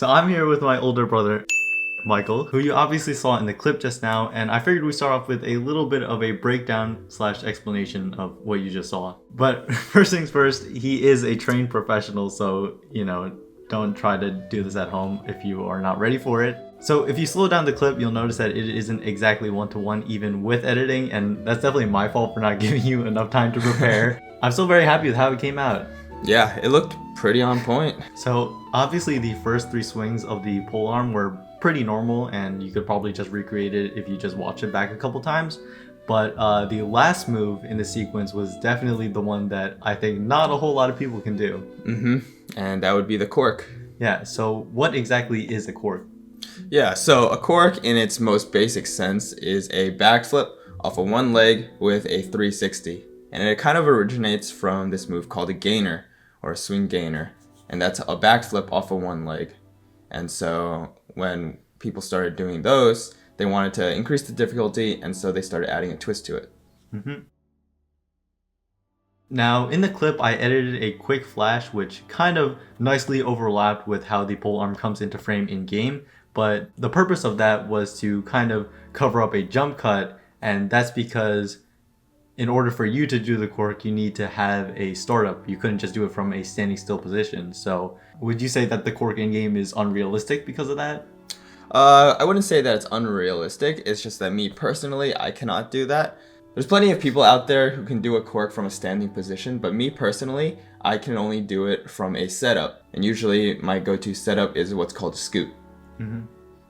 So I'm here with my older brother, Michael, who you obviously saw in the clip just now, and I figured we'd start off with a little bit of a breakdown slash explanation of what you just saw. But first things first, he is a trained professional, so, don't try to do this at home if you are not ready for it. So if you slow down the clip, you'll notice that it isn't exactly one-to-one even with editing, and that's definitely my fault for not giving you enough time to prepare. I'm still very happy with how it came out. Yeah, it looked pretty on point. So obviously the first 3 swings of the polearm were pretty normal, and you could probably just recreate it if you just watch it back a couple times. But the last move in the sequence was definitely the one that I think not a whole lot of people can do. And that would be the cork. Yeah, so what exactly is a cork? Yeah, so a cork in its most basic sense is a backflip off of one leg with a 360. And it kind of originates from this move called a gainer, or a swing gainer. And that's a backflip off of one leg. And so when people started doing those, they wanted to increase the difficulty, and so they started adding a twist to it. Now, in the clip, I edited a quick flash which kind of nicely overlapped with how the polearm comes into frame in-game, but the purpose of that was to kind of cover up a jump cut, and that's because in order for you to do the cork, you need to have a startup. You couldn't just do it from a standing still position. So would you say that the cork in-game is unrealistic because of that? I wouldn't say that it's unrealistic. It's just that me personally, I cannot do that. There's plenty of people out there who can do a cork from a standing position, but me personally, I can only do it from a setup. And usually my go-to setup is what's called a scoop.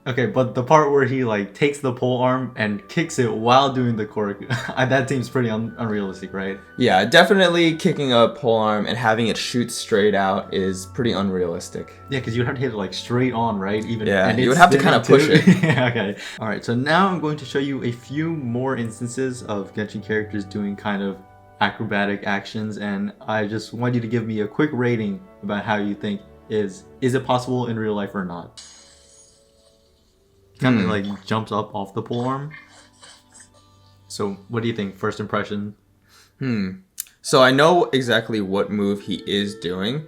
Okay, but the part where he takes the polearm and kicks it while doing the cork, that seems pretty unrealistic, right? Yeah, definitely kicking a polearm and having it shoot straight out is pretty unrealistic. Yeah, because you'd have to hit it straight on, right? And you would have to kind of push it. Yeah, okay. Alright, so now I'm going to show you a few more instances of Genshin characters doing kind of acrobatic actions, and I just want you to give me a quick rating about how you think is it possible in real life or not? Kind of jumps up off the polearm. So what do you think? First impression? So I know exactly what move he is doing,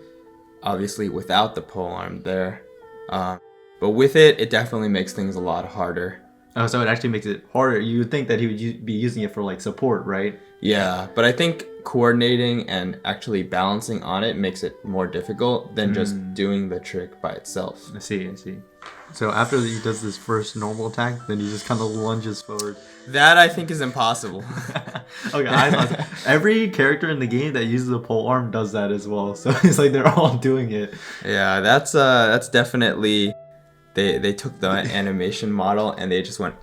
obviously without the polearm there. But with it, it definitely makes things a lot harder. Oh, so it actually makes it harder. You would think that he would be using it for support, right? Yeah, but I think coordinating and actually balancing on it makes it more difficult than just doing the trick by itself. I see. So after he does this first normal attack, then he just kind of lunges forward. That I think is impossible. Okay, I thought every character in the game that uses a polearm does that as well. So it's they're all doing it. Yeah, that's definitely they took the animation model and they just went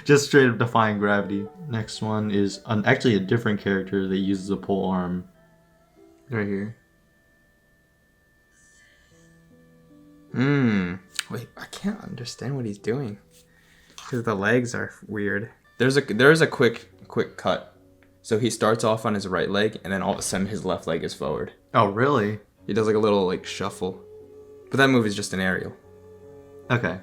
just straight up defying gravity. Next one is actually a different character that uses a polearm. Right here. Wait, I can't understand what he's doing because the legs are weird. There's a quick cut. So he starts off on his right leg, and then all of a sudden his left leg is forward. Oh, really? He does a little shuffle, but that move is just an aerial. Okay.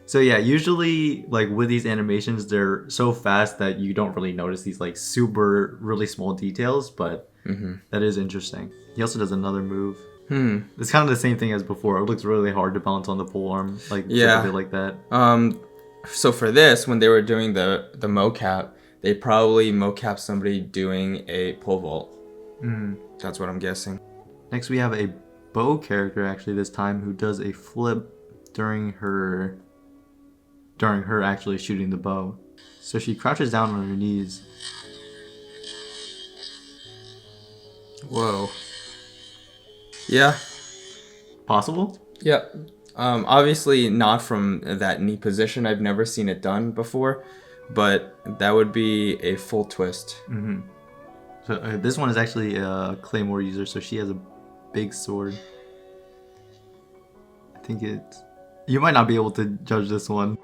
So yeah, usually with these animations, they're so fast that you don't really notice these super really small details, but that is interesting. He also does another move. It's kind of the same thing as before. It looks really hard to balance on the polearm, like that. So for this, when they were doing the mocap, they probably mocapped somebody doing a pole vault. That's what I'm guessing. Next, we have a bow character actually this time who does a flip during her actually shooting the bow. So she crouches down on her knees. Whoa. Yeah. Possible? Yeah. Obviously not from that knee position. I've never seen it done before, but that would be a full twist. So this one is actually a claymore user, so she has a big sword. I think you might not be able to judge this one.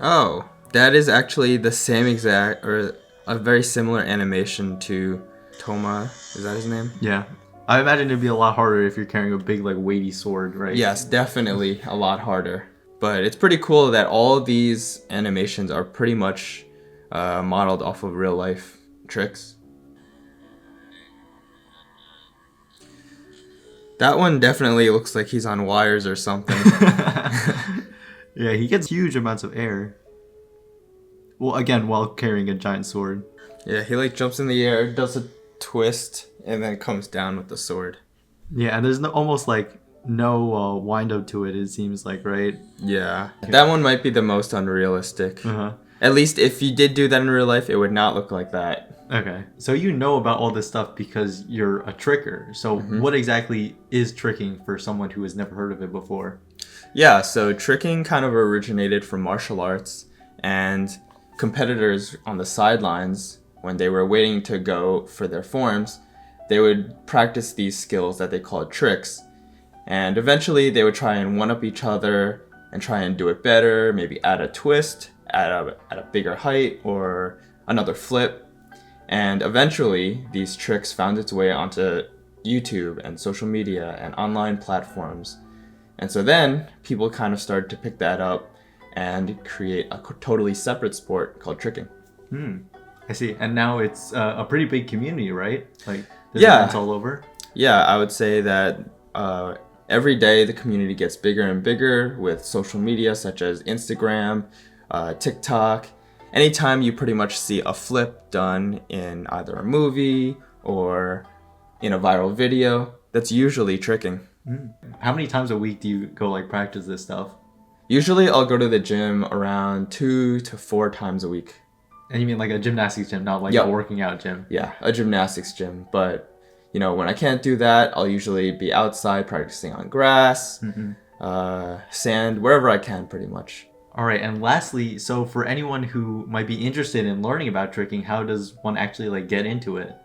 Oh, that is actually the same exact, or a very similar animation to Thoma. Is that his name? Yeah. I imagine it'd be a lot harder if you're carrying a big, weighty sword, right? Yes, definitely a lot harder. But it's pretty cool that all of these animations are pretty much modeled off of real life tricks. That one definitely looks like he's on wires or something. Yeah, he gets huge amounts of air. Well, again, while carrying a giant sword. Yeah, he like jumps in the air, does a twist, and then comes down with the sword. Yeah, and there's almost like no wind up to it. It seems like, right? Yeah, that one might be the most unrealistic. Uh-huh. At least if you did do that in real life, it would not look like that. Okay, so you know about all this stuff because you're a tricker. So what exactly is tricking for someone who has never heard of it before? Yeah, so tricking kind of originated from martial arts, and competitors on the sidelines, when they were waiting to go for their forms, they would practice these skills that they called tricks. And eventually they would try and one-up each other and try and do it better, maybe add a twist at a bigger height or another flip. And eventually, these tricks found its way onto YouTube and social media and online platforms. And so then, people kind of started to pick that up and create a totally separate sport called tricking. I see. And now it's a pretty big community, right? Like, there's events all over? Yeah, I would say that every day the community gets bigger and bigger with social media such as Instagram, TikTok. Anytime you pretty much see a flip done in either a movie or in a viral video, that's usually tricking. How many times a week do you go like practice this stuff? Usually I'll go to the gym around 2 to 4 times a week. And you mean like a gymnastics gym, not like a working out gym? Yeah, a gymnastics gym. But, when I can't do that, I'll usually be outside practicing on grass, sand, wherever I can pretty much. All right, and lastly, so for anyone who might be interested in learning about tricking, how does one actually like get into it?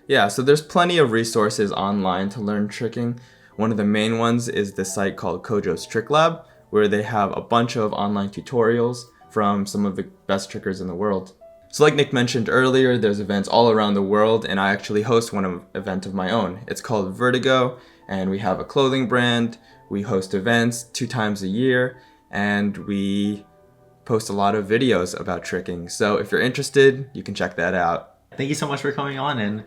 Yeah, so there's plenty of resources online to learn tricking. One of the main ones is the site called Kojo's Trick Lab, where they have a bunch of online tutorials from some of the best trickers in the world. So like Nick mentioned earlier, there's events all around the world, and I actually host one event of my own. It's called Vertigo, and we have a clothing brand. We host events 2 times a year, and we post a lot of videos about tricking. So if you're interested, you can check that out. Thank you so much for coming on and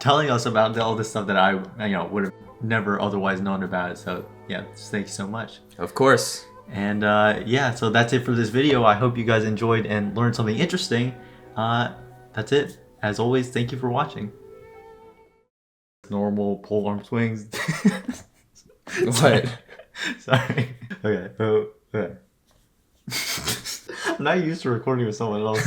telling us about all this stuff that I would have never otherwise known about. So yeah, just thank you so much. Of course. And yeah, so that's it for this video. I hope you guys enjoyed and learned something interesting. That's it. As always, thank you for watching. Normal pole arm swings. What? Sorry. Okay. I'm not used to recording with someone else.